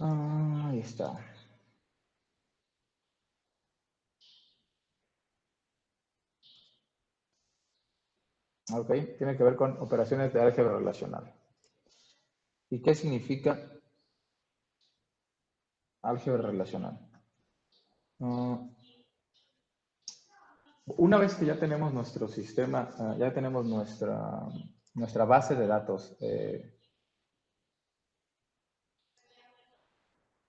Ahí está. Ok, tiene que ver con operaciones de álgebra relacional. ¿Y qué significa álgebra relacional? Uh, una vez que ya tenemos nuestro sistema, ya tenemos nuestra base de datos,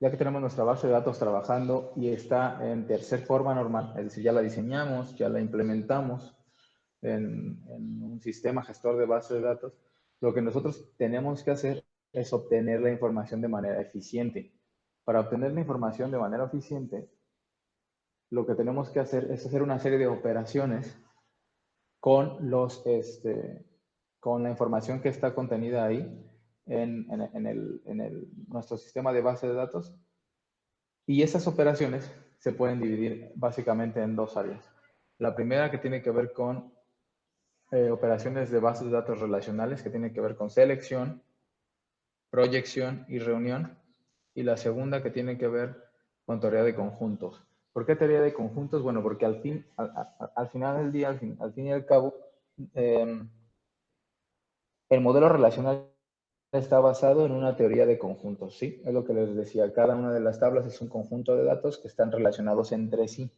ya que tenemos nuestra base de datos trabajando y está en tercer forma normal, es decir, ya la diseñamos, ya la implementamos en un sistema gestor de base de datos, lo que nosotros tenemos que hacer es obtener la información de manera eficiente. Para obtener la información de manera eficiente, lo que tenemos que hacer es hacer una serie de operaciones con, con la información que está contenida ahí nuestro sistema de base de datos. Y esas operaciones se pueden dividir básicamente en dos áreas. La primera que tiene que ver con operaciones de bases de datos relacionales, que tiene que ver con selección, proyección y reunión. Y la segunda que tiene que ver con teoría de conjuntos. ¿Por qué teoría de conjuntos? Bueno, porque al final del día, al fin y al cabo, eh, el modelo relacional está basado en una teoría de conjuntos, ¿sí? Es lo que les decía, cada una de las tablas es un conjunto de datos que están relacionados entre sí,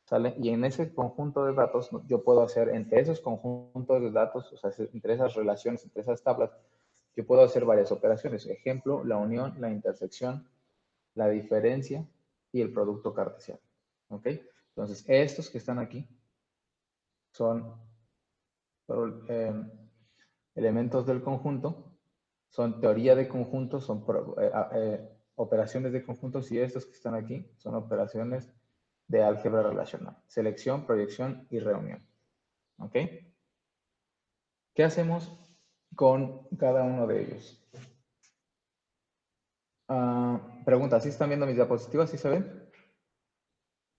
¿sale? Y en ese conjunto de datos yo puedo hacer, entre esos conjuntos de datos, o sea, entre esas relaciones, entre esas tablas, yo puedo hacer varias operaciones. Ejemplo, la unión, la intersección, la diferencia y el producto cartesiano, ¿ok? Entonces, estos que están aquí son elementos del conjunto, son teoría de conjuntos, son operaciones de conjuntos, y estos que están aquí son operaciones de álgebra relacional. Selección, proyección y reunión. ¿Ok? ¿Qué hacemos con cada uno de ellos? Pregunta, ¿sí están viendo mis diapositivas? ¿Sí se ven?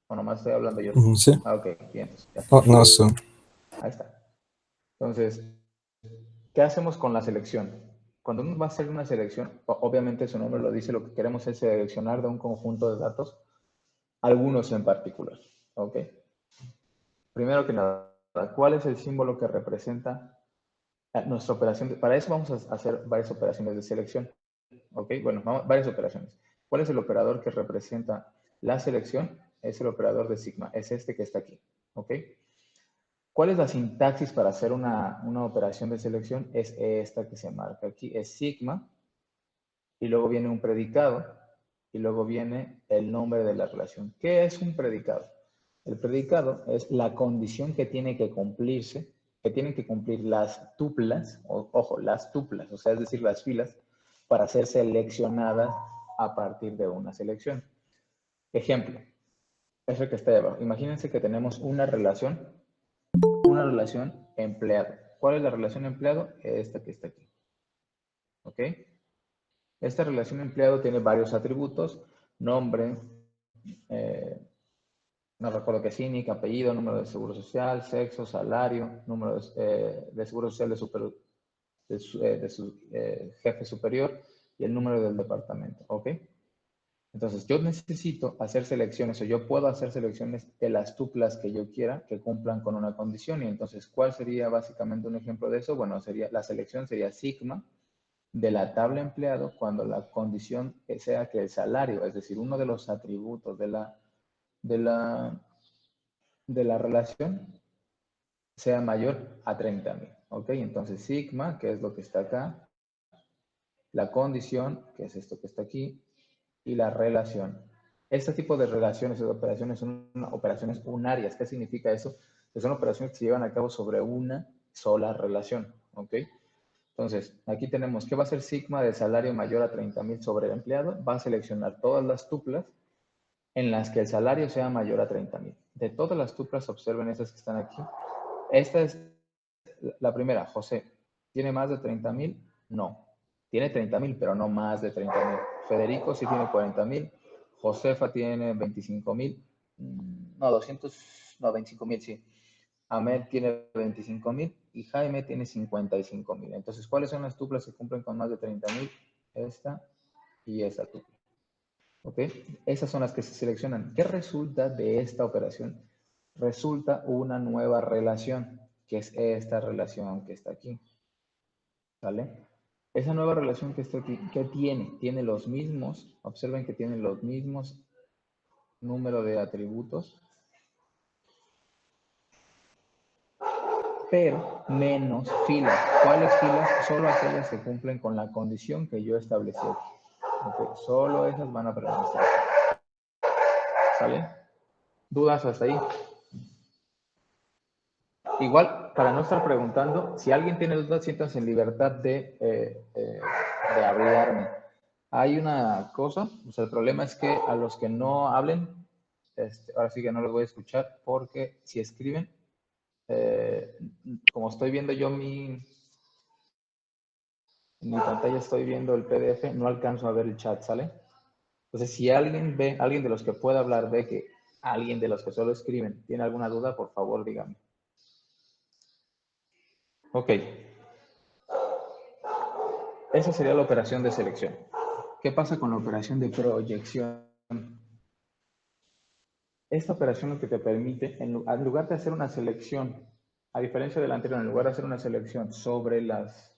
¿O nomás estoy hablando yo? Sí. Ok, bien, ya está. Oh, no sé. Ahí está. Entonces, ¿qué hacemos con la selección? Cuando uno va a hacer una selección, obviamente su nombre lo dice, lo que queremos es seleccionar de un conjunto de datos, algunos en particular. ¿Ok? Primero que nada, ¿cuál es el símbolo que representa nuestra operación? Para eso vamos a hacer varias operaciones de selección. ¿Ok? Bueno, varias operaciones. ¿Cuál es el operador que representa la selección? Es el operador de sigma, es este que está aquí. ¿Ok? ¿Cuál es la sintaxis para hacer una operación de selección? Es esta que se marca aquí, es sigma, y luego viene un predicado, y luego viene el nombre de la relación. ¿Qué es un predicado? El predicado es la condición que tiene que cumplirse, que tienen que cumplir las tuplas, ojo, las tuplas, o sea, es decir, las filas, para ser seleccionadas a partir de una selección. Ejemplo, es el que está debajo. Imagínense que tenemos una relación empleado. ¿Cuál es la relación empleado? Esta que está aquí. ¿Ok? Esta relación empleado tiene varios atributos: nombre, eh, no recuerdo qué, CINIC, apellido, número de seguro social, sexo, salario, número de seguro social de su jefe superior y el número del departamento. ¿Ok? Entonces, yo necesito hacer selecciones, o yo puedo hacer selecciones de las tuplas que yo quiera que cumplan con una condición. Y entonces, ¿cuál sería básicamente un ejemplo de eso? Bueno, la selección sería sigma de la tabla empleado cuando la condición sea que el salario, es decir, uno de los atributos de la, de la relación, sea mayor a 30.000. ¿Ok? Entonces, sigma, que es lo que está acá, la condición, que es esto que está aquí, y la relación. Este tipo de relaciones o de operaciones son operaciones unarias. ¿Qué significa eso? Que son operaciones que se llevan a cabo sobre una sola relación. ¿Ok? Entonces, aquí tenemos que va a ser sigma de salario mayor a 30.000 sobre el empleado. Va a seleccionar todas las tuplas en las que el salario sea mayor a 30.000. De todas las tuplas, observen esas que están aquí. Esta es la primera. José, ¿tiene más de 30.000? No. Tiene 30.000, pero no más de 30.000. Federico sí tiene 40.000. Josefa tiene 25.000. No, 200, no, 25.000, sí. Ahmed tiene 25.000 y Jaime tiene 55.000. Entonces, ¿cuáles son las tuplas que cumplen con más de 30.000? Esta y esta tupla. ¿Ok? Esas son las que se seleccionan. ¿Qué resulta de esta operación? Resulta una nueva relación, que es esta relación que está aquí. ¿Vale? Esa nueva relación que está aquí, ¿qué tiene? Tiene los mismos, observen que tiene los mismos número de atributos, pero menos filas. ¿Cuáles filas? Solo aquellas que cumplen con la condición que yo establecí aquí. Okay. Solo esas van a permanecer. ¿Sale? ¿Dudas hasta ahí? Igual, para no estar preguntando, si alguien tiene dudas, siéntanse en libertad de hablarme. Hay una cosa, o sea, el problema es que a los que no hablen, ahora sí que no los voy a escuchar, porque si escriben, como estoy viendo yo en mi pantalla estoy viendo el PDF, no alcanzo a ver el chat, ¿sale? Entonces, si alguien alguien de los que pueda hablar ve que alguien de los que solo escriben tiene alguna duda, por favor, díganme. Ok. Esa sería la operación de selección. ¿Qué pasa con la operación de proyección? Esta operación lo que te permite, en lugar de hacer una selección, a diferencia de la anterior, en lugar de hacer una selección sobre las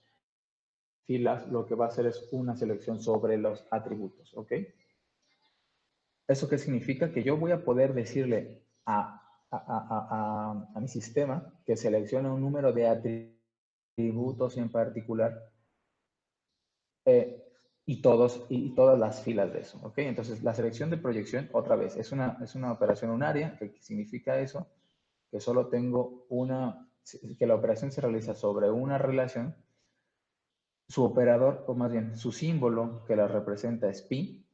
filas, lo que va a hacer es una selección sobre los atributos, ¿ok? ¿Eso qué significa? Que yo voy a poder decirle a mi sistema que seleccione un número de atributos en particular y todas las filas de eso, ¿ok? Entonces, la selección de proyección, otra vez, es una operación unaria, que significa eso, que solo tengo que la operación se realiza sobre una relación, su operador, o más bien, su símbolo que la representa es pi,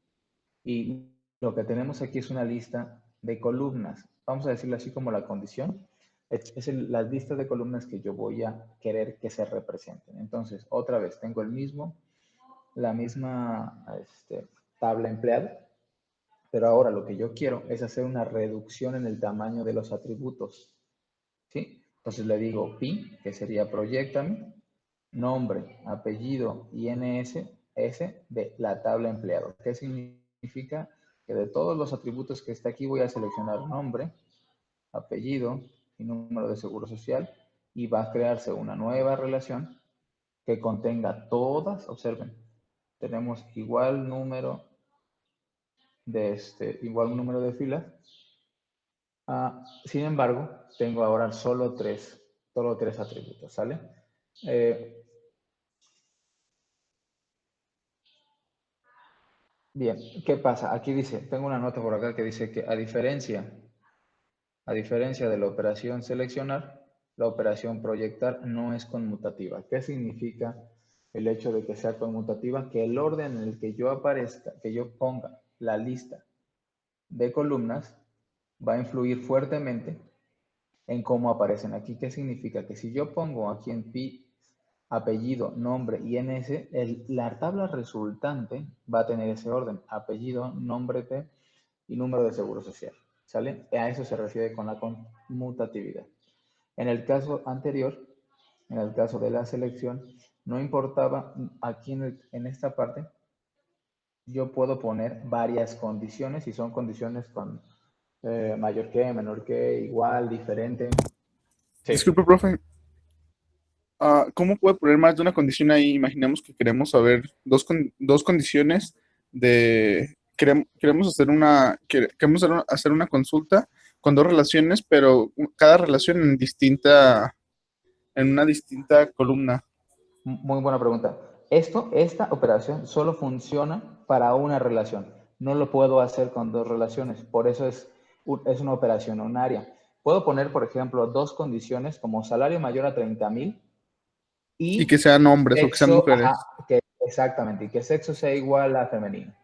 y lo que tenemos aquí es una lista de columnas. Vamos a decirlo así como la condición. Las listas de columnas que yo voy a querer que se representen. Entonces, otra vez, tengo la misma tabla empleada, pero ahora lo que yo quiero es hacer una reducción en el tamaño de los atributos. ¿Sí? Entonces le digo pi, que sería proyectame, nombre, apellido y ns de la tabla empleado. ¿Qué significa? Que de todos los atributos que está aquí voy a seleccionar nombre, apellido y número de seguro social y va a crearse una nueva relación que contenga todas, observen, tenemos igual número de filas. Sin embargo, tengo ahora solo tres atributos, ¿sale? Bien, ¿qué pasa? Aquí dice, tengo una nota por acá que dice que a diferencia de la operación seleccionar, la operación proyectar no es conmutativa. ¿Qué significa el hecho de que sea conmutativa? Que el orden en el que yo aparezca, que yo ponga la lista de columnas, va a influir fuertemente en cómo aparecen aquí. ¿Qué significa? Que si yo pongo aquí en pi apellido, nombre y ns, la tabla resultante va a tener ese orden: apellido, nombre P y número de seguro social. ¿Sale? A eso se refiere con la conmutatividad. En el caso anterior, en el caso de la selección, no importaba, aquí en esta parte, yo puedo poner varias condiciones y son condiciones con mayor que, menor que, igual, diferente. Sí. Disculpe, profe. ¿Cómo puede poner más de una condición ahí? Imaginemos que queremos saber dos condiciones de... Queremos hacer una consulta con dos relaciones, pero cada relación en una distinta columna. Muy buena pregunta. Esta operación solo funciona para una relación. No lo puedo hacer con dos relaciones. Por eso es una operación unaria. Puedo poner, por ejemplo, dos condiciones como salario mayor a 30,000 Y que y sean hombres o que sean sexo, mujeres. exactamente, y que sexo sea igual a femenino.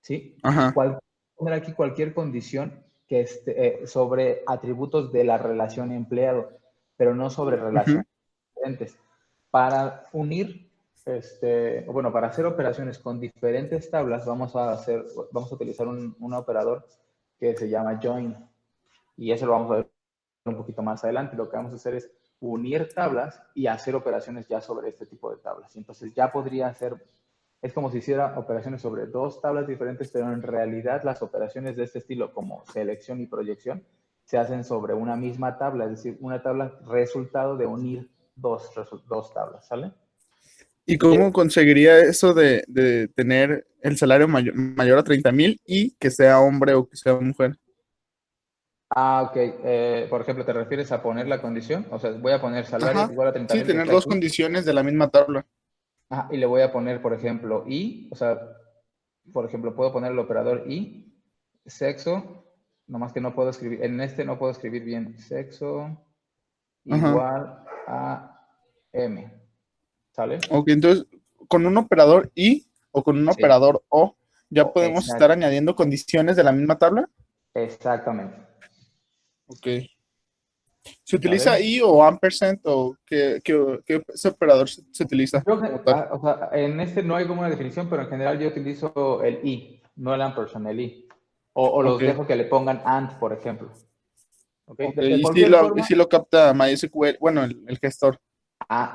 ¿Sí? Ajá. Poner aquí cualquier condición que esté sobre atributos de la relación empleado, pero no sobre Ujú. relaciones diferentes. Para unir, para hacer operaciones con diferentes tablas, vamos a utilizar un operador que se llama join, y eso lo vamos a ver un poquito más adelante. Lo que vamos a hacer es unir tablas y hacer operaciones ya sobre este tipo de tablas. Entonces ya podría hacer Es como si hiciera operaciones sobre dos tablas diferentes, pero en realidad las operaciones de este estilo, como selección y proyección, se hacen sobre una misma tabla, es decir, una tabla resultado de unir dos tablas, ¿sale? ¿Y cómo conseguiría eso de tener el salario mayor a 30,000 y que sea hombre o que sea mujer? Ok. Por ejemplo, ¿te refieres a poner la condición? O sea, voy a poner salario Ajá. igual a 30 Sí, mil que tener está dos aquí. condiciones de la misma tabla. Ajá, y le voy a poner, por ejemplo, o sea, por ejemplo, puedo poner el operador y, sexo, nomás que no puedo escribir, en este no puedo escribir bien, sexo Ajá. igual a M, ¿sale? Ok, entonces, con un operador y o con un Sí, operador o, ya podemos estar exacto, añadiendo condiciones de la misma tabla. exactamente, Ok. ¿Se utiliza ¿sale? y o ampersand o qué ese operador se utiliza Yo, como tal? o sea, en este no hay como una definición, pero en general yo utilizo el y, no el ampersand, el y. O Ok, los dejo que le pongan and, por ejemplo. ¿Ok? ok. De Y cualquier si forma, lo capta MySQL, bueno, el gestor.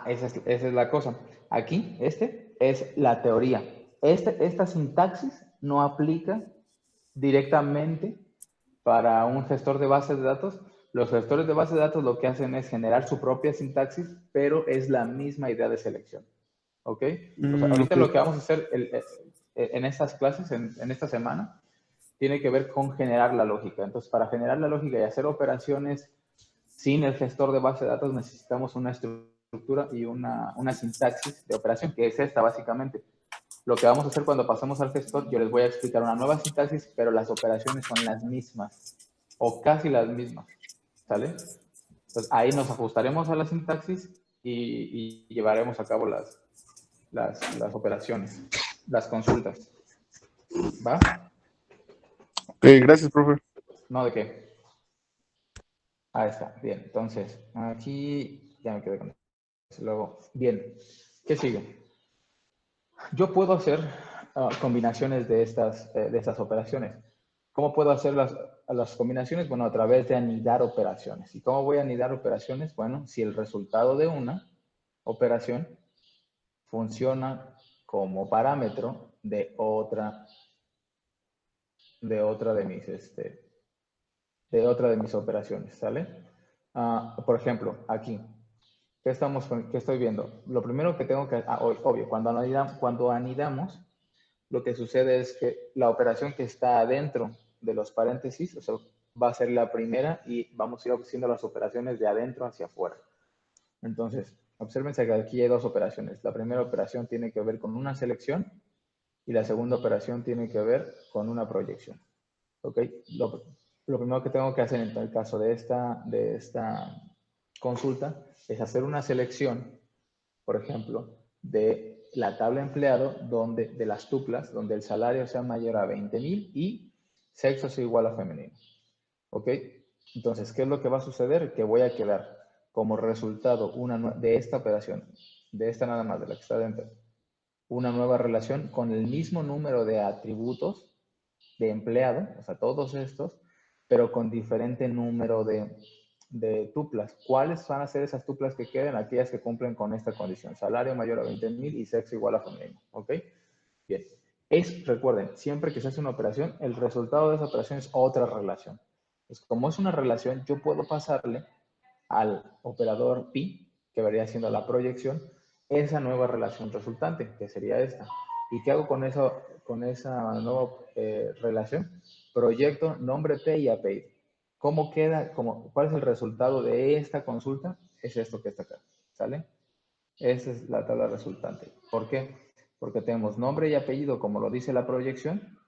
esa es la cosa. Aquí, este es la teoría. Esta sintaxis no aplica directamente para un gestor de bases de datos. Los gestores de bases de datos lo que hacen es generar su propia sintaxis, pero es la misma idea de selección. ¿Ok? O sea, Ok. ahorita lo que vamos a hacer en estas clases, en esta semana, tiene que ver con generar la lógica. Entonces, para generar la lógica y hacer operaciones sin el gestor de base de datos necesitamos una estructura y una sintaxis de operación, que es esta básicamente. Lo que vamos a hacer cuando pasemos al gestor, yo les voy a explicar una nueva sintaxis, pero las operaciones son las mismas o casi las mismas. ¿Sale? Entonces ahí nos ajustaremos a la sintaxis y llevaremos a cabo las operaciones, las consultas. ¿Va? Ok, gracias, profe. No, ¿de qué? Ahí está. Bien. Entonces, aquí ya me quedé con eso. Luego, bien. ¿Qué sigue? Yo puedo hacer combinaciones de estas operaciones. ¿Cómo puedo hacer las combinaciones? Bueno, a través de anidar operaciones. ¿Y cómo voy a anidar operaciones? Bueno, si el resultado de una operación funciona como parámetro de otra de mis operaciones, ¿sale? Por ejemplo, aquí, ¿qué estoy viendo? Lo primero que tengo que, obvio, cuando anidamos, lo que sucede es que la operación que está adentro de los paréntesis, o sea, va a ser la primera y vamos a ir haciendo las operaciones de adentro hacia afuera. Entonces, obsérvense que aquí hay dos operaciones. La primera operación tiene que ver con una selección y la segunda operación tiene que ver con una proyección. ¿Ok? Lo primero que tengo que hacer en el caso de esta consulta es hacer una selección, por ejemplo, de la tabla empleado de las tuplas, donde el salario sea mayor a 20,000 y sexo sea igual a femenino. ¿Ok? Entonces, ¿qué es lo que va a suceder? Que voy a quedar como resultado de esta operación, de esta nada más, de la que está dentro, una nueva relación con el mismo número de atributos de empleado, o sea, todos estos, pero con diferente número de tuplas. ¿Cuáles van a ser esas tuplas que queden? Aquellas que cumplen con esta condición. Salario mayor a 20,000 y sexo igual a femenino. ¿Ok? Bien. Recuerden, siempre que se hace una operación, el resultado de esa operación es otra relación. Pues como es una relación, yo puedo pasarle al operador pi, que vendría siendo la proyección, esa nueva relación resultante, que sería esta. ¿Y qué hago con esa nueva relación? Proyecto nombre P y apellido. ¿Cómo queda? ¿Cuál es el resultado de esta consulta? Es esto que está acá. ¿Sale? Esa es la tabla resultante. ¿Por qué? Porque tenemos nombre y apellido, como lo dice la proyección,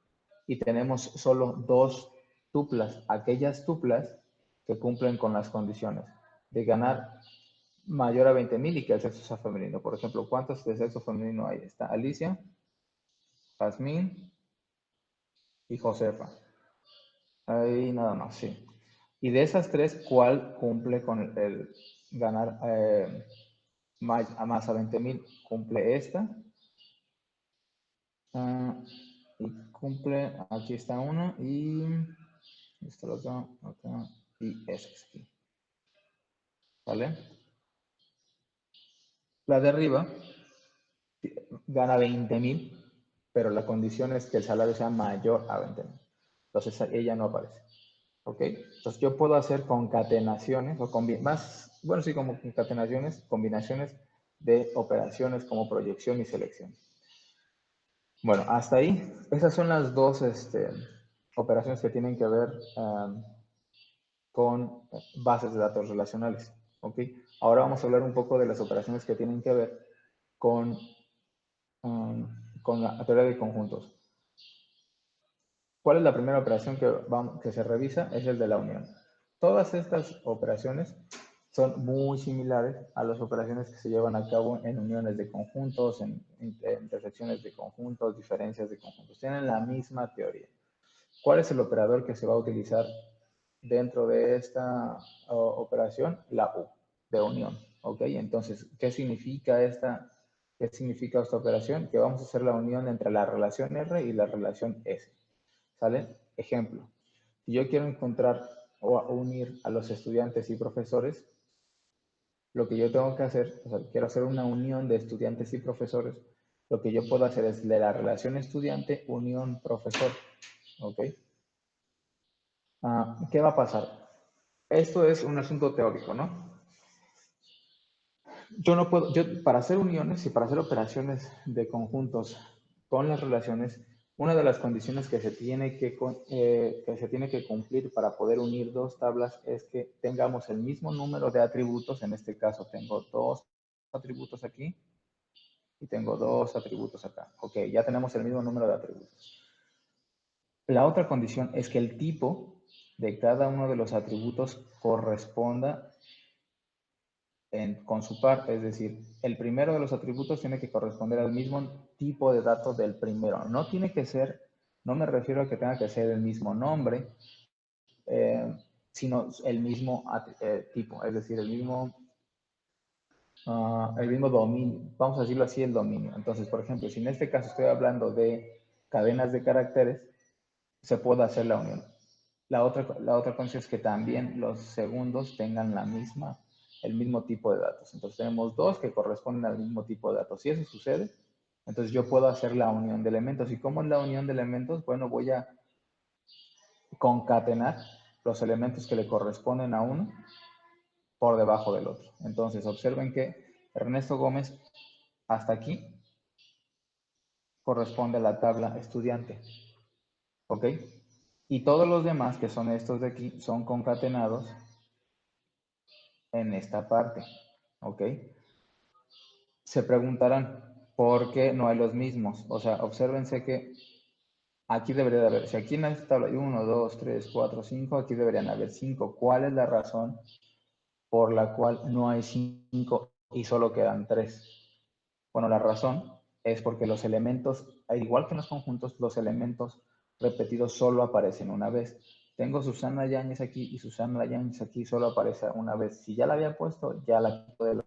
y tenemos solo dos tuplas, aquellas tuplas que cumplen con las condiciones de ganar mayor a 20,000 y que el sexo sea femenino. Por ejemplo, ¿cuántos de sexo femenino hay? Está Alicia, Jazmín y Josefa. Ahí nada más, sí. Y de esas tres, ¿cuál cumple con el ganar más a 20,000? Cumple esta. Y cumple, aquí está uno y esto lo otro, acá, y ese es aquí. ¿Vale? La de arriba gana 20,000 pero la condición es que el salario sea mayor a 20,000. Entonces ella no aparece. ¿Ok? Entonces yo puedo hacer concatenaciones, o más, bueno, sí, como concatenaciones, combinaciones de operaciones como proyección y selección. Bueno, hasta ahí, esas son las dos operaciones que tienen que ver con bases de datos relacionales. ¿Ok? Ahora vamos a hablar un poco de las operaciones que tienen que ver con, con la teoría de conjuntos. ¿Cuál es la primera operación que se revisa? Es el de la unión. Todas estas operaciones son muy similares a las operaciones que se llevan a cabo en uniones de conjuntos, en intersecciones de conjuntos, diferencias de conjuntos. Tienen la misma teoría. ¿Cuál es el operador que se va a utilizar dentro de esta operación? La U, de unión. ¿Ok? Entonces, ¿qué significa esta operación? Que vamos a hacer la unión entre la relación R y la relación S. ¿Sale? Ejemplo. Si yo quiero encontrar o unir a los estudiantes y profesores, lo que yo tengo que hacer, o sea, quiero hacer una unión de estudiantes y profesores, lo que yo puedo hacer es de la relación estudiante, unión profesor. ¿Ok? ¿Qué va a pasar? Esto es un asunto teórico, ¿no? Yo no puedo, para hacer uniones y para hacer operaciones de conjuntos con las relaciones, una de las condiciones que se tiene que cumplir para poder unir dos tablas es que tengamos el mismo número de atributos. En este caso tengo dos atributos aquí y tengo dos atributos acá. Ok, ya tenemos el mismo número de atributos. La otra condición es que el tipo de cada uno de los atributos corresponda con su par, es decir, el primero de los atributos tiene que corresponder al mismo tipo de datos del primero. No tiene que ser, no me refiero a que tenga que ser el mismo nombre, sino el mismo tipo, es decir, el mismo dominio. Vamos a decirlo así, el dominio. Entonces, por ejemplo, si en este caso estoy hablando de cadenas de caracteres, se puede hacer la unión. La otra condición es que también los segundos tengan el mismo tipo de datos. Entonces tenemos dos que corresponden al mismo tipo de datos. Si eso sucede, entonces yo puedo hacer la unión de elementos. ¿Y cómo es la unión de elementos? Bueno, voy a concatenar los elementos que le corresponden a uno por debajo del otro. Entonces observen que Ernesto Gómez hasta aquí corresponde a la tabla estudiante. ¿Ok? Y todos los demás, que son estos de aquí, son concatenados en esta parte. ¿Ok? Se preguntarán, ¿por qué no hay los mismos? O sea, obsérvense que aquí debería de haber, si aquí en esta tabla hay 1, 2, 3, 4, 5, aquí deberían haber 5. ¿Cuál es la razón por la cual no hay 5 y solo quedan 3? Bueno, la razón es porque los elementos, al igual que en los conjuntos, los elementos repetidos solo aparecen una vez. Tengo Susana Yáñez aquí y Susana Yáñez aquí solo aparece una vez. Si ya la había puesto, ya la quito de la...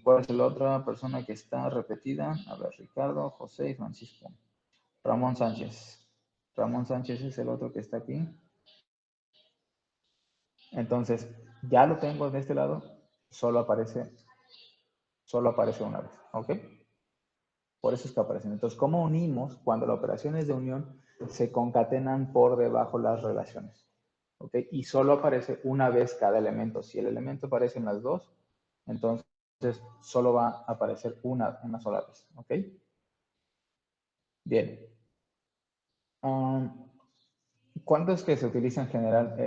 ¿Cuál es la otra persona que está repetida? A ver, Ricardo, José y Francisco. Ramón Sánchez. Ramón Sánchez es el otro que está aquí. Entonces, ya lo tengo de este lado, solo aparece una vez. ¿Ok? Por eso es que aparecen. Entonces, ¿cómo unimos? Cuando la operación es de unión, se concatenan por debajo las relaciones. ¿Ok? Y solo aparece una vez cada elemento. Si el elemento aparece en las dos, entonces solo va a aparecer una sola vez. ¿Ok? Bien. ¿Cuándo es que se utiliza en general?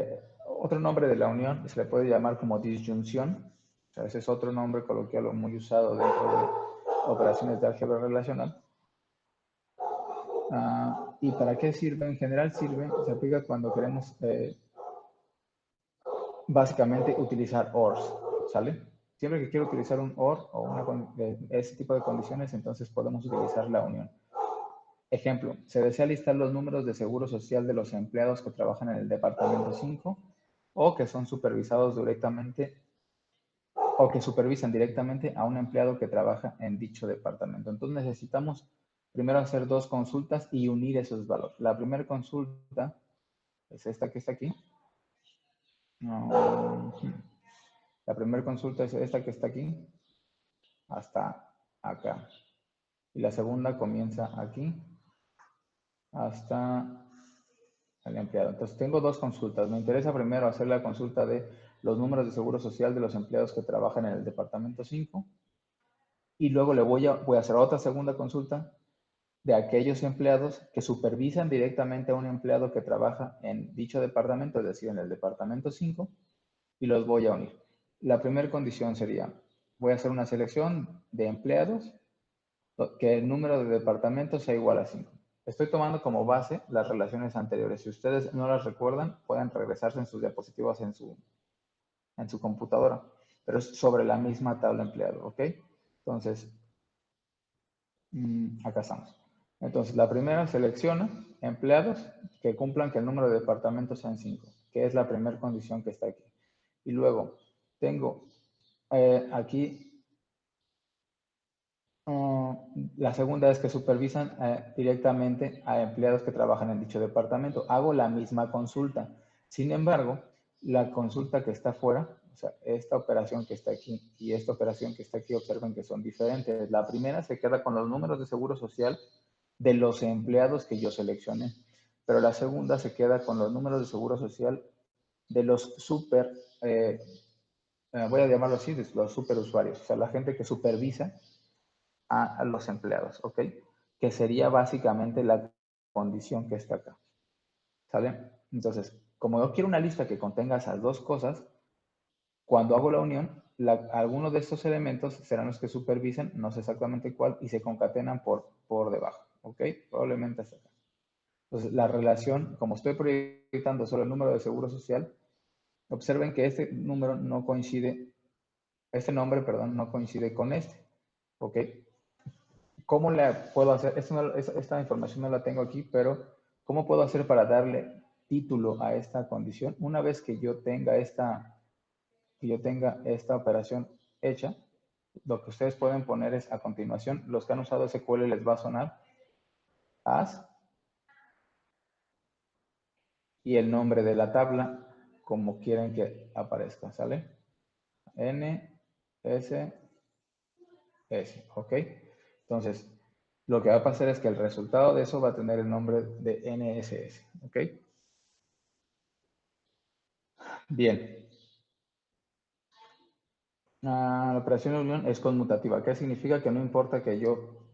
Otro nombre de la unión se le puede llamar como disyunción. O sea, ese es otro nombre coloquial muy usado dentro de operaciones de álgebra relacional. ¿Y para qué sirve? En general se aplica cuando queremos básicamente utilizar ORs, ¿sale? Siempre que quiero utilizar un OR o ese tipo de condiciones, entonces podemos utilizar la unión. Ejemplo, se desea listar los números de seguro social de los empleados que trabajan en el departamento 5 o que son supervisados directamente o que supervisan directamente a un empleado que trabaja en dicho departamento. Entonces necesitamos primero hacer dos consultas y unir esos valores. La primera consulta es esta que está aquí. La primera consulta es esta que está aquí hasta acá. y la segunda comienza aquí hasta el empleado. Entonces tengo dos consultas. Me interesa primero hacer la consulta de los números de seguro social de los empleados que trabajan en el departamento 5 y luego voy a hacer otra segunda consulta de aquellos empleados que supervisan directamente a un empleado que trabaja en dicho departamento, es decir, en el departamento 5, y los voy a unir. La primera condición sería, voy a hacer una selección de empleados que el número de departamentos sea igual a 5. Estoy tomando como base las relaciones anteriores. Si ustedes no las recuerdan, pueden regresarse en sus diapositivas en su computadora, pero es sobre la misma tabla empleado, ¿ok? Entonces, acá estamos. Entonces, la primera selecciona empleados que cumplan que el número de departamentos sean 5, que es la primera condición que está aquí. Y luego, tengo aquí la segunda es que supervisan directamente a empleados que trabajan en dicho departamento. Hago la misma consulta. Sin embargo, la consulta que está fuera, o sea, esta operación que está aquí y esta operación que está aquí, observen que son diferentes. La primera se queda con los números de seguro social de los empleados que yo seleccioné, pero la segunda se queda con los números de seguro social de los voy a llamarlo así, de los superusuarios, o sea, la gente que supervisa a los empleados, ¿ok? Que sería básicamente la condición que está acá, ¿sale? Entonces, como yo quiero una lista que contenga esas dos cosas, cuando hago la unión, algunos de estos elementos serán los que supervisan, no sé exactamente cuál, y se concatenan por debajo, ¿ok? Probablemente hasta acá. Entonces, la relación, como estoy proyectando solo el número de seguro social, observen que este número no coincide, este nombre, perdón, no coincide con este, ¿ok? ¿Cómo le puedo hacer? Esta información no la tengo aquí, pero ¿cómo puedo hacer para darle título a esta condición? Una vez que yo tenga esta operación hecha, lo que ustedes pueden poner es a continuación, los que han usado SQL les va a sonar as y el nombre de la tabla como quieren que aparezca, ¿sale? N, S, S, ¿ok? Entonces, lo que va a pasar es que el resultado de eso va a tener el nombre de NSS, ¿ok? Bien. La operación de unión es conmutativa. ¿Qué significa? Que no importa que yo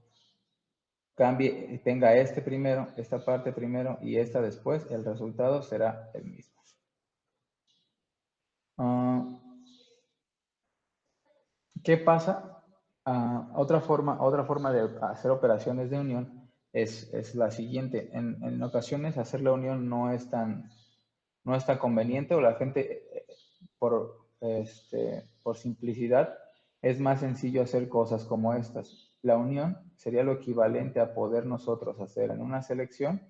cambie, tenga este primero, esta parte primero y esta después, el resultado será el mismo. ¿Qué pasa? Otra forma de hacer operaciones de unión es la siguiente. En ocasiones hacer la unión no es tan conveniente o la gente por simplicidad es más sencillo hacer cosas como estas. La unión sería lo equivalente a poder nosotros hacer en una selección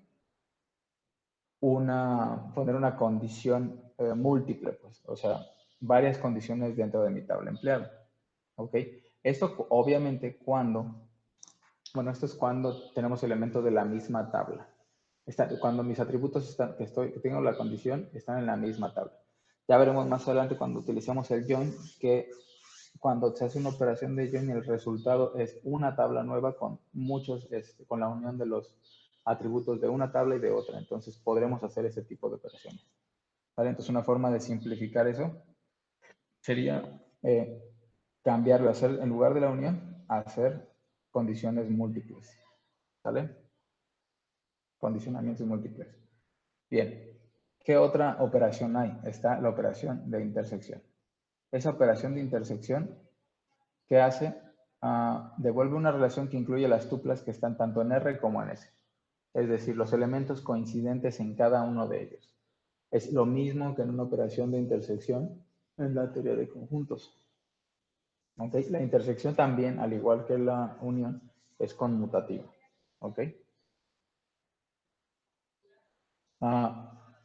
poner una condición múltiple, pues, o sea, varias condiciones dentro de mi tabla empleado. ¿Ok? Esto obviamente esto es cuando tenemos elementos de la misma tabla. Cuando mis atributos que tengo la condición están en la misma tabla. Ya veremos más adelante cuando utilicemos el join que cuando se hace una operación de join el resultado es una tabla nueva con con la unión de los atributos de una tabla y de otra. Entonces podremos hacer ese tipo de operaciones. ¿Vale? Entonces una forma de simplificar eso sería cambiarlo, en lugar de la unión, hacer condiciones múltiples. ¿Sale? Condicionamientos múltiples. Bien, ¿qué otra operación hay? Está la operación de intersección. Esa operación de intersección, ¿qué hace? Devuelve una relación que incluye las tuplas que están tanto en R como en S. Es decir, los elementos coincidentes en cada uno de ellos. Es lo mismo que en una operación de intersección en la teoría de conjuntos. ¿Okay? La intersección también, al igual que la unión, es conmutativa. ¿Ok?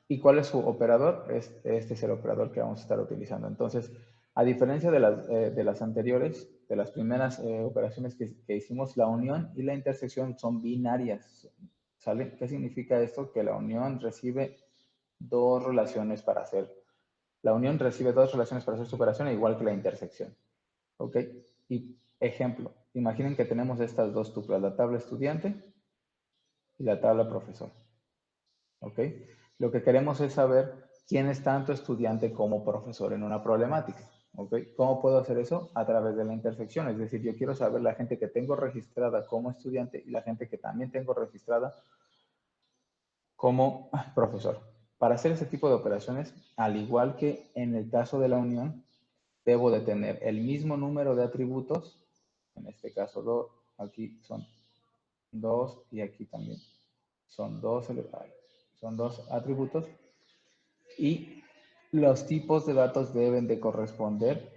¿Y cuál es su operador? Este es el operador que vamos a estar utilizando. Entonces, a diferencia de las anteriores, de las primeras operaciones que hicimos, la unión y la intersección son binarias. ¿Sale? ¿Qué significa esto? Que la unión recibe dos relaciones para hacer. La unión recibe dos relaciones para hacer su operación, igual que la intersección. ¿Ok? Y ejemplo, imaginen que tenemos estas dos tuplas, la tabla estudiante y la tabla profesor. ¿Ok? Lo que queremos es saber quién es tanto estudiante como profesor en una problemática. ¿Ok? ¿Cómo puedo hacer eso? A través de la intersección. Es decir, yo quiero saber la gente que tengo registrada como estudiante y la gente que también tengo registrada como profesor. Para hacer ese tipo de operaciones, al igual que en el caso de la unión, debo de tener el mismo número de atributos, en este caso 2, aquí son 2 y aquí también son 2 atributos, y los tipos de datos deben de corresponder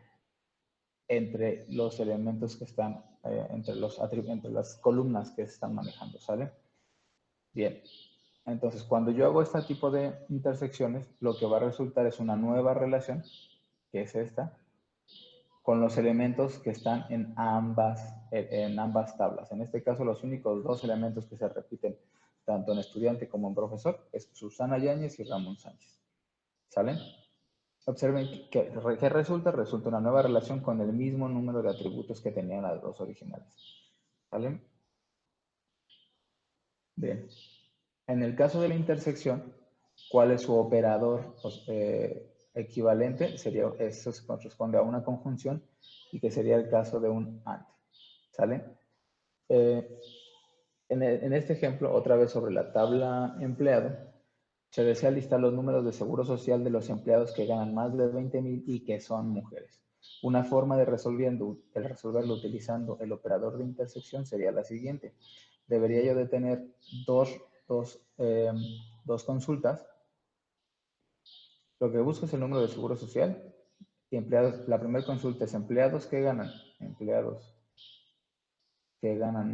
entre los elementos que están, entre las columnas que se están manejando, ¿sale? Bien, entonces cuando yo hago este tipo de intersecciones, lo que va a resultar es una nueva relación, que es esta, con los elementos que están en ambas tablas. En este caso, los únicos dos elementos que se repiten tanto en estudiante como en profesor es Susana Yáñez y Ramón Sánchez. ¿Salen? Observen que resulta. Resulta una nueva relación con el mismo número de atributos que tenían las dos originales. ¿Salen? Bien. En el caso de la intersección, ¿cuál es su operador equivalente? Eso se corresponde a una conjunción y que sería el caso de un AND. ¿Sale? En este ejemplo, otra vez sobre la tabla empleado, se desea listar los números de seguro social de los empleados que ganan más de 20,000 y que son mujeres. Una forma de resolverlo utilizando el operador de intersección sería la siguiente. Debería yo de tener dos consultas. Lo que busco es el número de seguro social y empleados. La primera consulta es empleados que ganan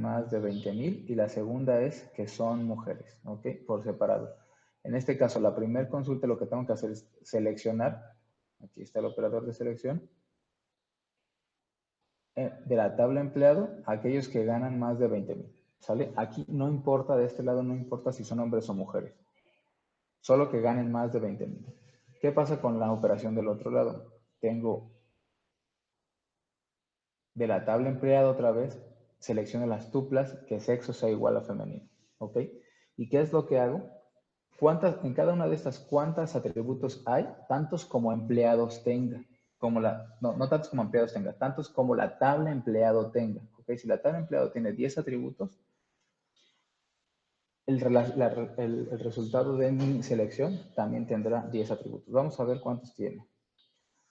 más de 20,000 y la segunda es que son mujeres, ¿ok? Por separado. En este caso, la primera consulta lo que tengo que hacer es seleccionar, aquí está el operador de selección, de la tabla empleado, aquellos que ganan más de 20,000, ¿sale? Aquí no importa, de este lado no importa si son hombres o mujeres, solo que ganen más de 20,000. ¿Qué pasa con la operación del otro lado? Tengo de la tabla empleado otra vez, selecciono las tuplas que sexo sea igual a femenino, ¿ok? ¿Y qué es lo que hago? En cada una de estas, ¿cuántos atributos hay? Tantos como empleados tenga. No tantos como empleados tenga, tantos como la tabla empleado tenga. ¿Ok? Si la tabla empleado tiene 10 atributos, el resultado de mi selección también tendrá 10 atributos. Vamos a ver cuántos tiene.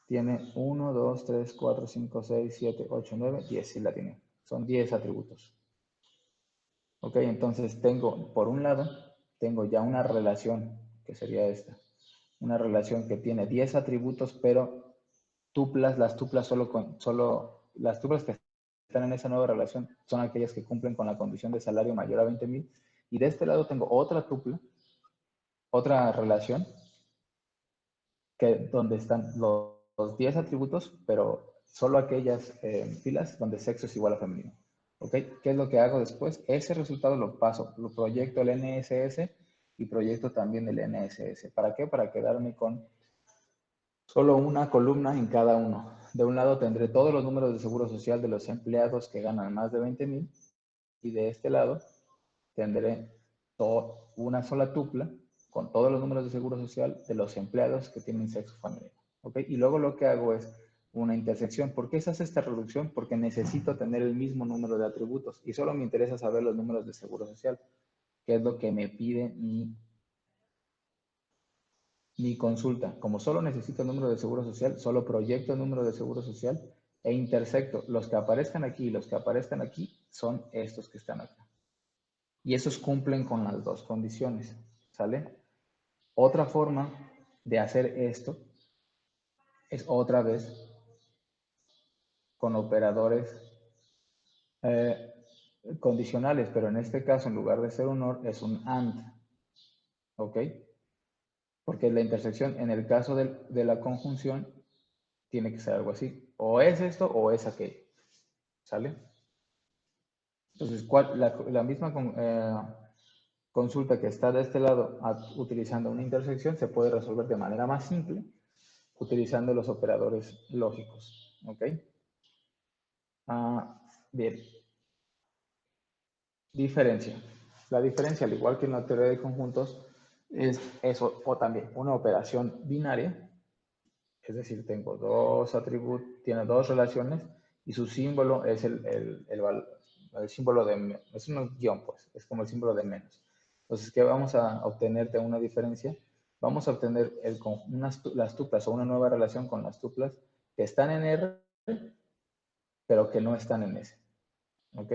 Tiene 1, 2, 3, 4, 5, 6, 7, 8, 9, 10. Sí la tiene. Son 10 atributos. Ok, entonces por un lado, tengo ya una relación, que sería esta. Una relación que tiene 10 atributos, pero las tuplas las tuplas que están en esa nueva relación son aquellas que cumplen con la condición de salario mayor a 20,000. Y de este lado tengo otra tupla, otra relación, donde están los 10 atributos, pero solo aquellas filas donde sexo es igual a femenino. ¿Ok? ¿Qué es lo que hago después? Ese resultado lo proyecto el NSS y proyecto también el NSS. ¿Para qué? Para quedarme con solo una columna en cada uno. De un lado tendré todos los números de seguro social de los empleados que ganan más de 20,000 y de este lado tendré una sola tupla con todos los números de seguro social de los empleados que tienen sexo femenino. ¿Ok? Y luego lo que hago es una intersección. ¿Por qué se hace esta reducción? Porque necesito tener el mismo número de atributos y solo me interesa saber los números de seguro social, que es lo que me pide mi consulta. Como solo necesito el número de seguro social, solo proyecto el número de seguro social e intersecto. Los que aparezcan aquí y los que aparezcan aquí son estos que están acá. Y esos cumplen con las dos condiciones. ¿Sale? Otra forma de hacer esto es otra vez con operadores condicionales, pero en este caso, en lugar de ser un OR, es un AND. ¿Ok? Porque la intersección, en el caso de la conjunción, tiene que ser algo así. O es esto o es aquello. ¿Sale? Entonces, la misma consulta que está de este lado utilizando una intersección se puede resolver de manera más simple utilizando los operadores lógicos. ¿Ok? Bien. Diferencia. La diferencia, al igual que en la teoría de conjuntos, es eso, o también una operación binaria, es decir, tengo dos atributos, tiene dos relaciones y su símbolo es el símbolo de, es un guión, pues, es como el símbolo de menos. Entonces, ¿qué vamos a obtener de una diferencia? Vamos a obtener las tuplas o una nueva relación con las tuplas que están en R, pero que no están en S. ¿Ok?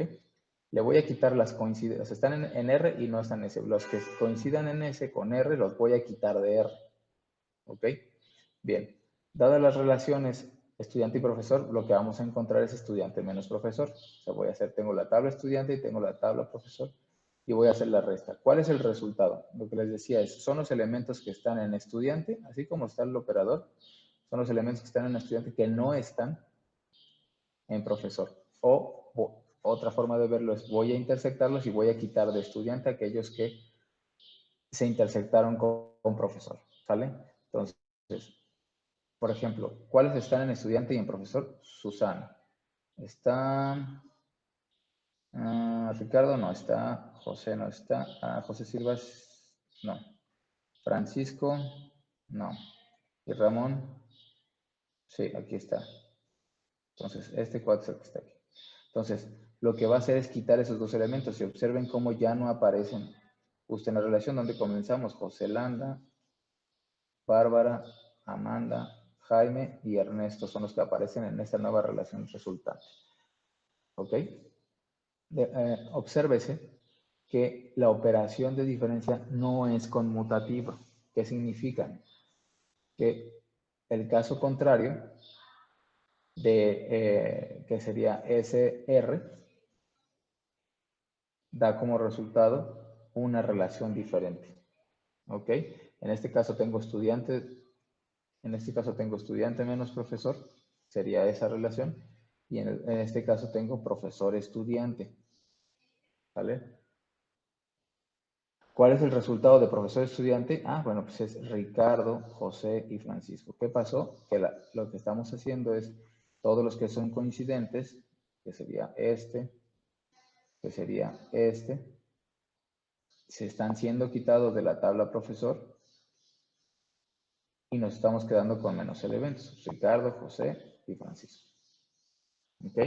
Le voy a quitar las coincidencias. Están en R y no están en S. Los que coincidan en S con R los voy a quitar de R. ¿Ok? Bien. Dadas las relaciones estudiante y profesor, lo que vamos a encontrar es estudiante menos profesor. O sea, voy a hacer, tengo la tabla estudiante y tengo la tabla profesor y voy a hacer la resta. ¿Cuál es el resultado? Lo que les decía es, son los elementos que están en estudiante, así como está el operador, son los elementos que están en estudiante que no están en profesor. O otra forma de verlo es voy a intersectarlos y voy a quitar de estudiante aquellos que se intersectaron con profesor. ¿Sale? Entonces, por ejemplo, ¿cuáles están en estudiante y en profesor? Susana. Está Ricardo, no está. José no está. José Silva, no. Francisco, no. Y Ramón, sí, aquí está. Entonces, este cuadro es el que está aquí. Entonces, lo que va a hacer es quitar esos dos elementos y observen cómo ya no aparecen justo en la relación donde comenzamos. José Landa, Bárbara, Amanda, Jaime y Ernesto son los que aparecen en esta nueva relación resultante. ¿Ok? Obsérvese que la operación de diferencia no es conmutativa. ¿Qué significa? Que el caso contrario de que sería SR da como resultado una relación diferente. ¿Ok? En este caso tengo estudiante menos profesor, sería esa relación, y en este caso tengo profesor-estudiante. ¿Vale? ¿Cuál es el resultado de profesor-estudiante? Bueno, pues es Ricardo, José y Francisco. ¿Qué pasó? Que lo que estamos haciendo es todos los que son coincidentes, que sería que sería se están siendo quitados de la tabla profesor y nos estamos quedando con menos elementos. Ricardo, José y Francisco. ¿Ok?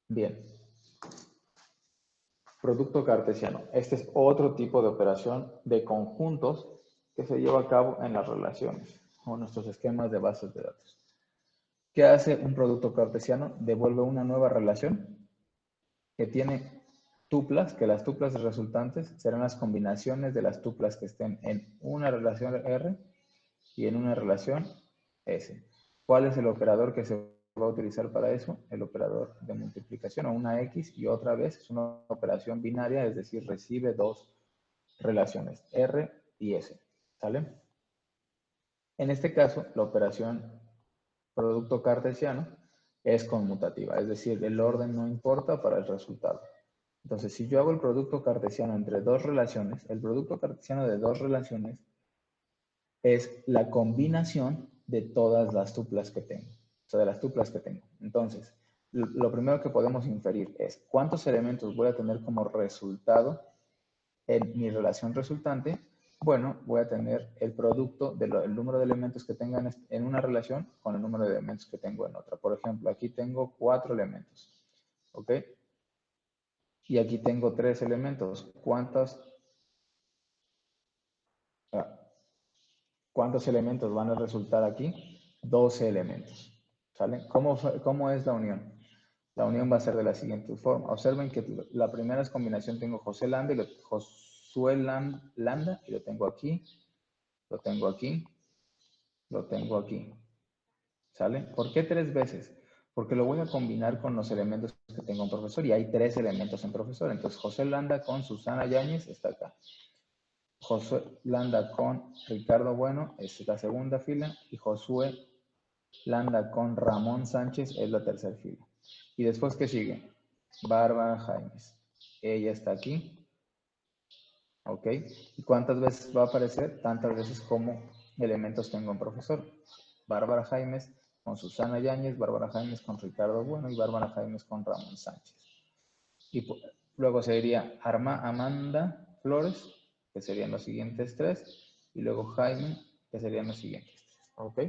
Bien. Producto cartesiano. Este es otro tipo de operación de conjuntos que se lleva a cabo en las relaciones o nuestros esquemas de bases de datos. ¿Qué hace un producto cartesiano? Devuelve una nueva relación que tiene tuplas, que las tuplas resultantes serán las combinaciones de las tuplas que estén en una relación R y en una relación S. ¿Cuál es el operador que se va a utilizar para eso? El operador de multiplicación o una X y otra vez es una operación binaria, es decir, recibe dos relaciones, R y S. ¿Sale? En este caso, la operación producto cartesiano es conmutativa, es decir, el orden no importa para el resultado. Entonces, si yo hago el producto cartesiano entre dos relaciones, el producto cartesiano de dos relaciones es la combinación de todas las tuplas que tengo, o sea, de las tuplas que tengo. Entonces, lo primero que podemos inferir es cuántos elementos voy a tener como resultado en mi relación resultante. Bueno, voy a tener el producto del número de elementos que tengan en una relación con el número de elementos que tengo en otra. Por ejemplo, aquí tengo 4 elementos, ¿ok? Y aquí tengo 3 elementos. ¿Cuántos elementos van a resultar aquí? 12 elementos. ¿Sale? ¿Cómo es la unión? La unión va a ser de la siguiente forma. Observen que la primera combinación tengo José Landa y Josué Landa y lo tengo aquí, lo tengo aquí, lo tengo aquí. ¿Sale? ¿Por qué 3 veces? Porque lo voy a combinar con los elementos que tengo en profesor y hay 3 elementos en profesor. Entonces José Landa con Susana Yáñez está acá. Josué Landa con Ricardo Bueno es la segunda fila y Josué Landa con Ramón Sánchez es la tercera fila. Y después, ¿qué sigue? Bárbara Jaimes. Ella está aquí. ¿Ok? ¿Y cuántas veces va a aparecer? Tantas veces como elementos tengo en profesor. Bárbara Jaimes con Susana Yáñez, Bárbara Jaimes con Ricardo Bueno y Bárbara Jaimes con Ramón Sánchez. Y luego seguiría Amanda Flores, que serían los siguientes 3, y luego Jaime, que serían los siguientes 3. ¿Ok?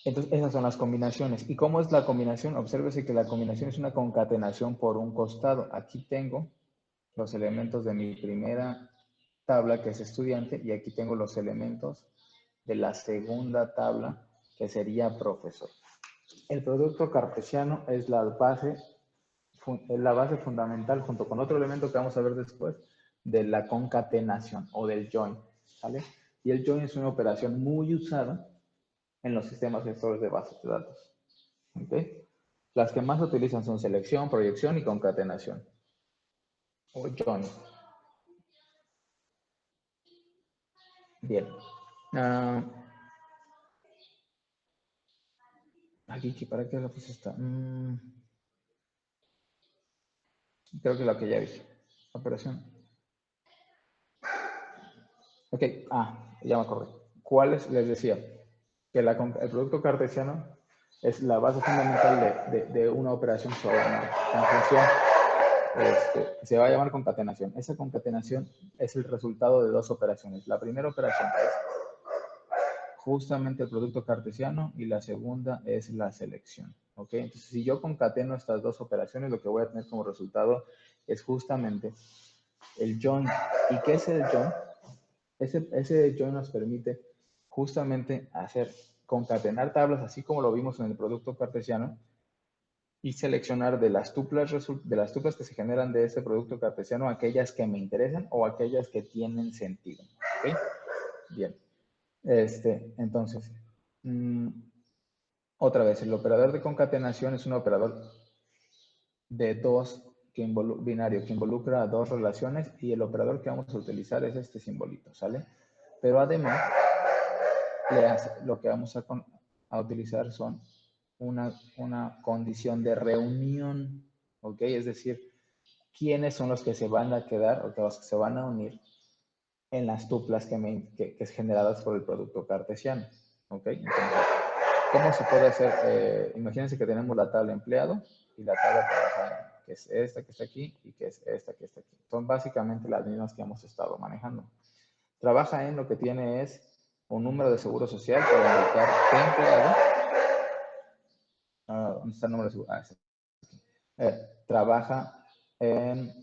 Entonces, esas son las combinaciones. ¿Y cómo es la combinación? Obsérvese que la combinación es una concatenación por un costado. Aquí tengo los elementos de mi primera tabla, que es estudiante, y aquí tengo los elementos de la segunda tabla, que sería profesor. El producto cartesiano es la base fundamental, junto con otro elemento que vamos a ver después, de la concatenación o del join, ¿vale? Y el join es una operación muy usada en los sistemas gestores de bases de datos. ¿Okay? Las que más se utilizan son selección, proyección y concatenación. O join. Bien. Aquí, ¿para qué la puse esta? Creo que la que ya dije. Operación. Ok. Ya me acordé. ¿Cuáles? Les decía que el producto cartesiano es la base fundamental de una operación sola. En función, se va a llamar concatenación. Esa concatenación es el resultado de dos operaciones. La primera operación es justamente el producto cartesiano y la segunda es la selección. ¿Ok? Entonces, si yo concateno estas dos operaciones, lo que voy a tener como resultado es justamente el join. ¿Y qué es el join? Ese join nos permite justamente concatenar tablas, así como lo vimos en el producto cartesiano, y seleccionar de las tuplas que se generan de ese producto cartesiano aquellas que me interesan o aquellas que tienen sentido. ¿Ok? Bien. Entonces, otra vez, el operador de concatenación es un operador de binario que involucra a dos relaciones, y el operador que vamos a utilizar es este simbolito, ¿sale? Pero además, lo que vamos a utilizar son una condición de reunión, ¿ok? Es decir, quiénes son los que se van a quedar o los que se van a unir en las tuplas que es generadas por el producto cartesiano, ¿ok? Entonces, ¿cómo se puede hacer? Imagínense que tenemos la tabla empleado y la tabla trabajador, que es esta que está aquí y que es esta que está aquí. Son básicamente las mismas que hemos estado manejando. Trabaja en lo que tiene es un número de seguro social para indicar qué empleado. ¿Dónde está el número de seguro? Trabaja en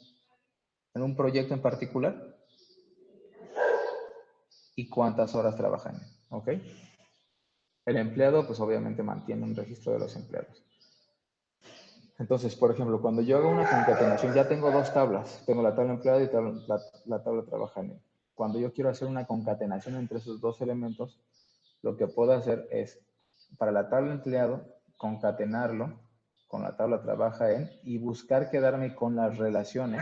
un proyecto en particular y cuántas horas trabaja en él. ¿Ok? El empleado, pues obviamente mantiene un registro de los empleados. Entonces, por ejemplo, cuando yo hago una concatenación, ya tengo dos tablas. Tengo la tabla empleado y la tabla trabaja en él. Cuando yo quiero hacer una concatenación entre esos dos elementos, lo que puedo hacer es, para la tabla empleado, concatenarlo con la tabla trabaja en y buscar quedarme con las relaciones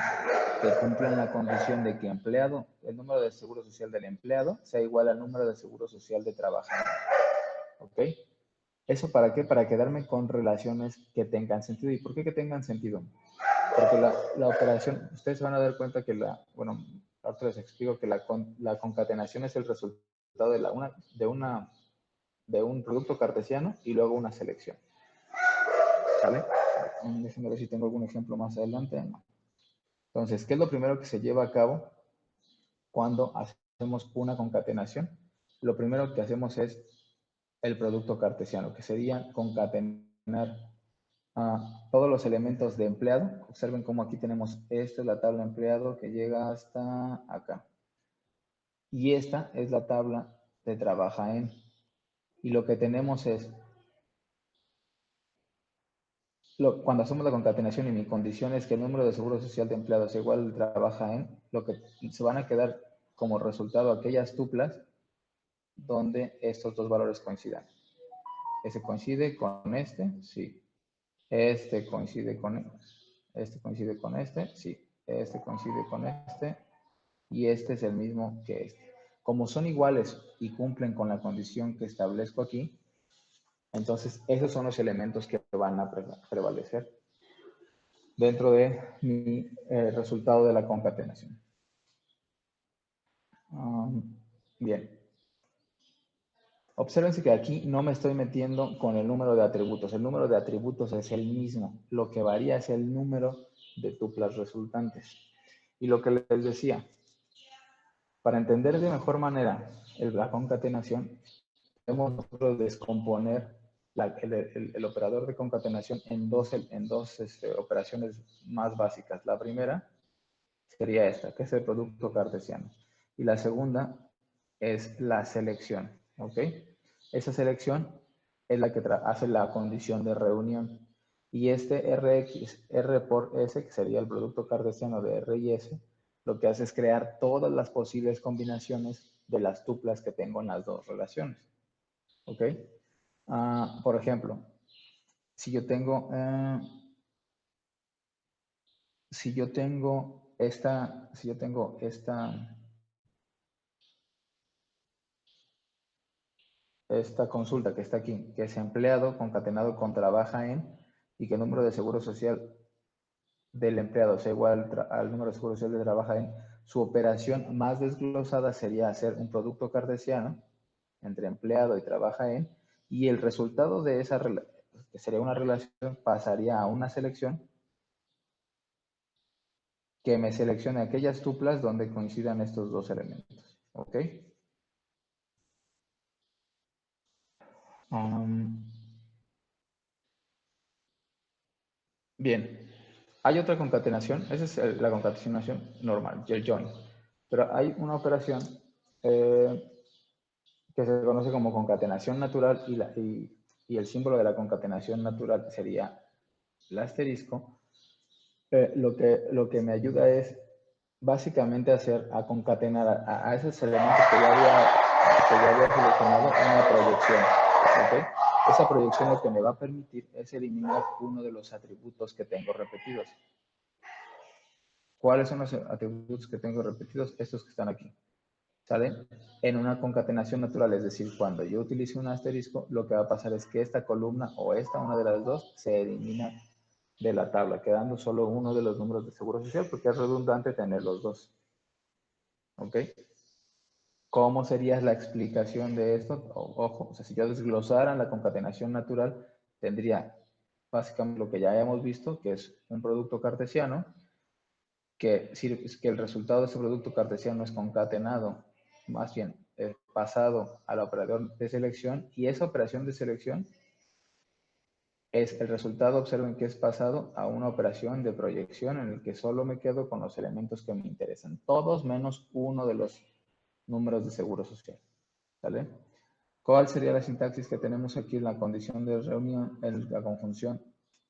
que cumplan la condición de que empleado, el número de seguro social del empleado sea igual al número de seguro social de trabajador. ¿Ok? ¿Eso para qué? Para quedarme con relaciones que tengan sentido. ¿Y por qué que tengan sentido? Porque la operación, ustedes se van a dar cuenta que ahora les explico que la concatenación es el resultado de un producto cartesiano y luego una selección. ¿Vale? Déjenme ver si tengo algún ejemplo más adelante. No. Entonces, ¿qué es lo primero que se lleva a cabo cuando hacemos una concatenación? Lo primero que hacemos es el producto cartesiano, que sería concatenar todos los elementos de empleado. Observen cómo aquí tenemos, esta es la tabla empleado que llega hasta acá. Y esta es la tabla de trabaja en. Y lo que tenemos es, cuando hacemos la concatenación y mi condición es que el número de seguro social de empleados es igual al trabaja en, lo que se van a quedar como resultado aquellas tuplas donde estos dos valores coincidan. ¿Ese coincide con este? Sí. Este coincide con este, sí. Este coincide con este, y este es el mismo que este. Como son iguales y cumplen con la condición que establezco aquí, entonces esos son los elementos que van a prevalecer dentro de mi resultado de la concatenación. Bien. Obsérvense que aquí no me estoy metiendo con el número de atributos. El número de atributos es el mismo. Lo que varía es el número de tuplas resultantes. Y lo que les decía, para entender de mejor manera la concatenación, podemos nosotros descomponer el operador de concatenación en dos operaciones más básicas. La primera sería esta, que es el producto cartesiano. Y la segunda es la selección, ¿ok? Esa selección es la que hace la condición de reunión. Y este Rx, R por S, que sería el producto cartesiano de R y S, lo que hace es crear todas las posibles combinaciones de las tuplas que tengo en las dos relaciones, ¿ok? Por ejemplo, si yo tengo, esta consulta que está aquí, que es empleado concatenado con trabaja en, y que el número de seguro social del empleado sea igual al número de seguro social de trabaja en, su operación más desglosada sería hacer un producto cartesiano entre empleado y trabaja en, y el resultado de esa, que sería una relación, pasaría a una selección que me seleccione aquellas tuplas donde coincidan estos dos elementos. ¿Ok? Bien. Hay otra concatenación, esa es la concatenación normal, el join. Pero hay una operación que se conoce como concatenación natural y el símbolo de la concatenación natural sería el asterisco. Lo que me ayuda es básicamente a concatenar a esos elementos que ya había seleccionado una proyección. ¿Okay? Esa proyección lo que me va a permitir es eliminar uno de los atributos que tengo repetidos. ¿Cuáles son los atributos que tengo repetidos? Estos que están aquí. ¿Sale? En una concatenación natural, es decir, cuando yo utilice un asterisco, lo que va a pasar es que esta columna o una de las dos, se elimina de la tabla, quedando solo uno de los números de seguro social, porque es redundante tener los dos. ¿Ok? ¿Cómo sería la explicación de esto? Ojo, o sea, si yo desglosara la concatenación natural, tendría básicamente lo que ya hayamos visto, que es un producto cartesiano, que el resultado de ese producto cartesiano es concatenado, más bien pasado al operador de selección, y esa operación de selección es el resultado, observen que es pasado a una operación de proyección en el que solo me quedo con los elementos que me interesan, todos menos uno de los números de seguro social. ¿Vale? ¿Cuál sería la sintaxis que tenemos aquí en la condición de reunión, en la conjunción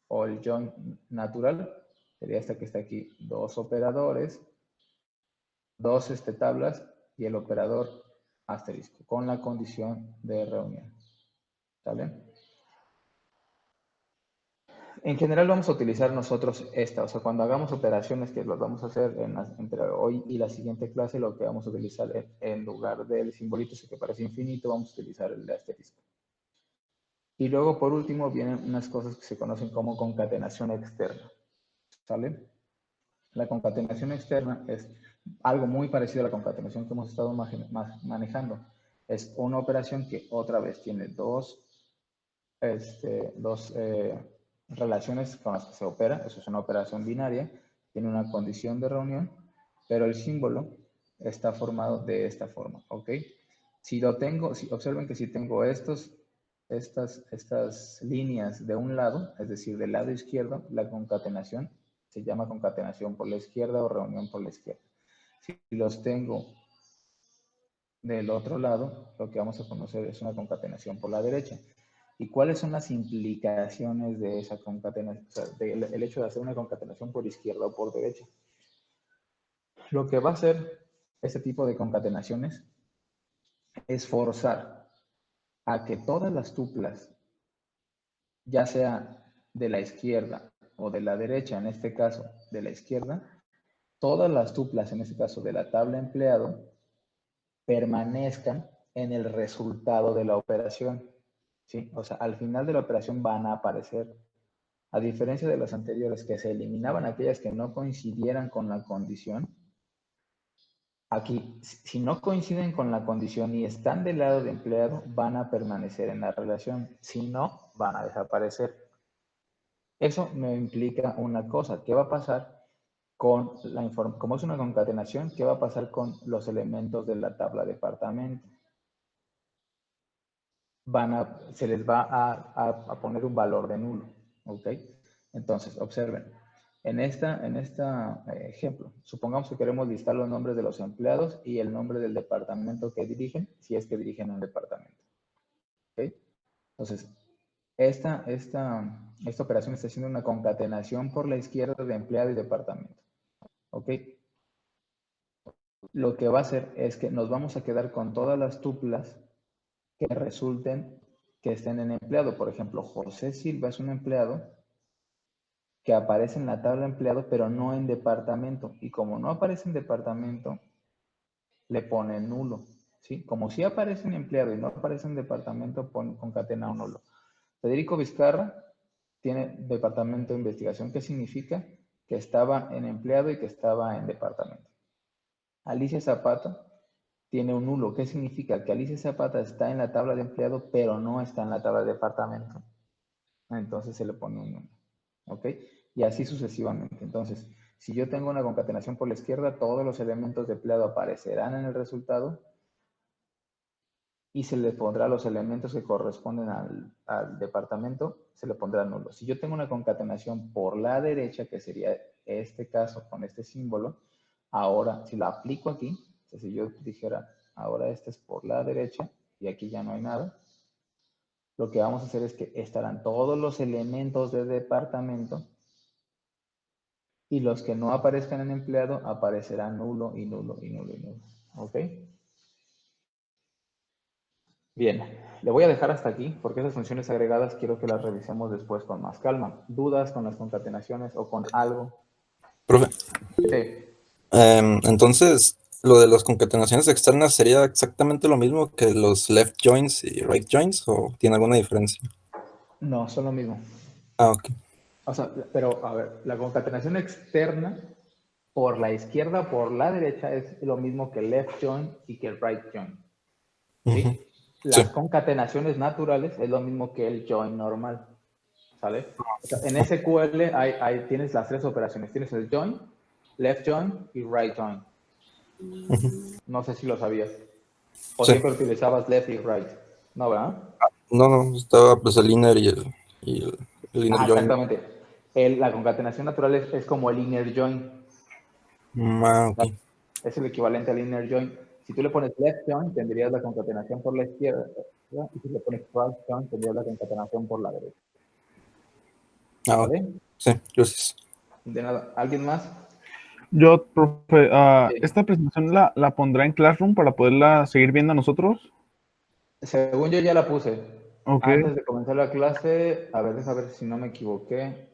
o el join natural? Sería esta que está aquí, dos operadores, dos tablas y el operador asterisco, con la condición de reunión. ¿Sale? En general vamos a utilizar nosotros esta, o sea, cuando hagamos operaciones que las vamos a hacer entre hoy y la siguiente clase, lo que vamos a utilizar en lugar del simbolito ese que parece infinito, vamos a utilizar el de asterisco. Y luego, por último, vienen unas cosas que se conocen como concatenación externa. ¿Sale? La concatenación externa es algo muy parecido a la concatenación que hemos estado manejando. Es una operación que otra vez tiene dos relaciones con las que se opera. Eso es una operación binaria, tiene una condición de reunión, pero el símbolo está formado de esta forma, ¿ok? Si lo tengo, observen que si tengo estas líneas de un lado, es decir, del lado izquierdo, la concatenación se llama concatenación por la izquierda o reunión por la izquierda. Si los tengo del otro lado, lo que vamos a conocer es una concatenación por la derecha. ¿Y cuáles son las implicaciones de esa concatenación? O sea, el hecho de hacer una concatenación por izquierda o por derecha. Lo que va a hacer este tipo de concatenaciones es forzar a que todas las tuplas, ya sea de la izquierda o de la derecha, en este caso de la izquierda, todas las tuplas, en este caso de la tabla empleado, permanezcan en el resultado de la operación. ¿Sí? O sea, al final de la operación van a aparecer, a diferencia de las anteriores, que se eliminaban aquellas que no coincidieran con la condición, Aquí, si no coinciden con la condición y están del lado de empleado, van a permanecer en la relación. Si no, van a desaparecer. Eso me implica una cosa. ¿Qué va a pasar con la información? Como es una concatenación, ¿qué va a pasar con los elementos de la tabla departamento? Se les va a poner un valor de nulo. ¿Ok? Entonces, observen. En este ejemplo, supongamos que queremos listar los nombres de los empleados y el nombre del departamento que dirigen, si es que dirigen un departamento. ¿Ok? Entonces, esta operación está haciendo una concatenación por la izquierda de empleado y departamento. ¿Ok? Lo que va a hacer es que nos vamos a quedar con todas las tuplas que resulten que estén en empleado. Por ejemplo, José Silva es un empleado que aparece en la tabla de empleado, pero no en departamento. Y como no aparece en departamento, le pone nulo. ¿Sí? Como si aparece en empleado y no aparece en departamento, concatena un nulo. Federico Vizcarra tiene departamento de investigación. ¿Qué significa? Que estaba en empleado y que estaba en departamento. Alicia Zapata tiene un nulo. ¿Qué significa? Que Alicia Zapata está en la tabla de empleado, pero no está en la tabla de departamento. Entonces se le pone un nulo. ¿Ok? Y así sucesivamente. Entonces, si yo tengo una concatenación por la izquierda, todos los elementos de empleado aparecerán en el resultado y se le pondrá los elementos que corresponden al departamento, se le pondrá nulo. Si yo tengo una concatenación por la derecha, que sería este caso con este símbolo, ahora si la aplico aquí, o sea, si yo dijera, ahora este es por la derecha y aquí ya no hay nada, lo que vamos a hacer es que estarán todos los elementos de departamento y los que no aparezcan en empleado aparecerán nulo y nulo y nulo y nulo. ¿Ok? Bien, le voy a dejar hasta aquí porque esas funciones agregadas quiero que las revisemos después con más calma. ¿Dudas con las concatenaciones o con algo? Profe, Sí. entonces, lo de las concatenaciones externas sería exactamente lo mismo que los left joins y right joins, ¿o tiene alguna diferencia? No, son lo mismo. Ah, ok. O sea, pero a ver, la concatenación externa por la izquierda, por la derecha es lo mismo que el left join y que el right join. Ujú. ¿Sí? Sí, Las concatenaciones naturales es lo mismo que el join normal. ¿Sale? O sea, en SQL tienes las tres operaciones. Tienes el join, left join y right join. No sé si lo sabías. O sí. siempre utilizabas left y right. No, ¿verdad? No, no, estaba pues el inner y el inner join. Exactamente. La concatenación natural es como el inner join. Ok. Es el equivalente al inner join. Si tú le pones left join, tendrías la concatenación por la izquierda. ¿Verdad? Y si le pones right join, tendrías la concatenación por la derecha. Ok. ¿Vale? Sí, gracias. De nada. ¿Alguien más? Yo, profe, Sí. esta presentación la pondrá en Classroom para poderla seguir viendo nosotros. Según yo ya la puse. Ok. Antes de comenzar la clase, a ver, déjame ver si no me equivoqué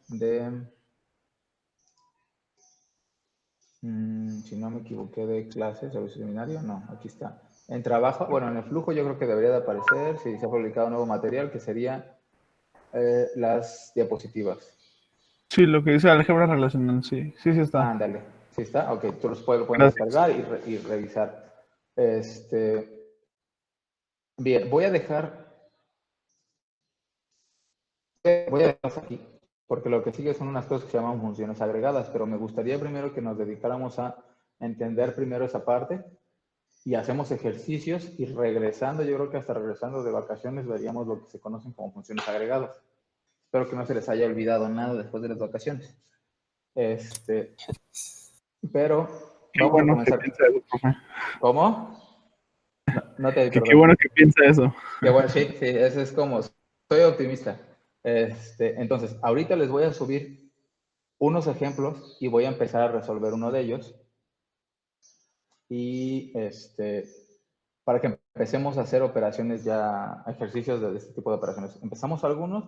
si no me equivoqué de clase, servicio seminario, no, aquí está. En trabajo, bueno, en el flujo yo creo que debería de aparecer si se ha publicado nuevo material, que sería las diapositivas. Sí, lo que dice álgebra relacional, sí. Sí, sí está. Ándale, ¿sí está? Ok, tú los pueden Gracias. descargar y revisar. Bien, voy a dejar aquí, porque lo que sigue son unas cosas que se llaman funciones agregadas, pero me gustaría primero que nos dedicáramos a entender primero esa parte y hacemos ejercicios y regresando, yo creo que hasta regresando de vacaciones veríamos lo que se conocen como funciones agregadas. Espero que no se les haya olvidado nada después de las vacaciones. Pero Qué vamos a bueno que comenzar. piensa eso, profe. ¿Cómo? No te Que qué perdón. bueno que piensa eso. Qué bueno, sí, sí, eso es como, soy optimista. Entonces, ahorita les voy a subir unos ejemplos y voy a empezar a resolver uno de ellos. Y para que empecemos a hacer operaciones ya, ejercicios de este tipo de operaciones. Empezamos algunos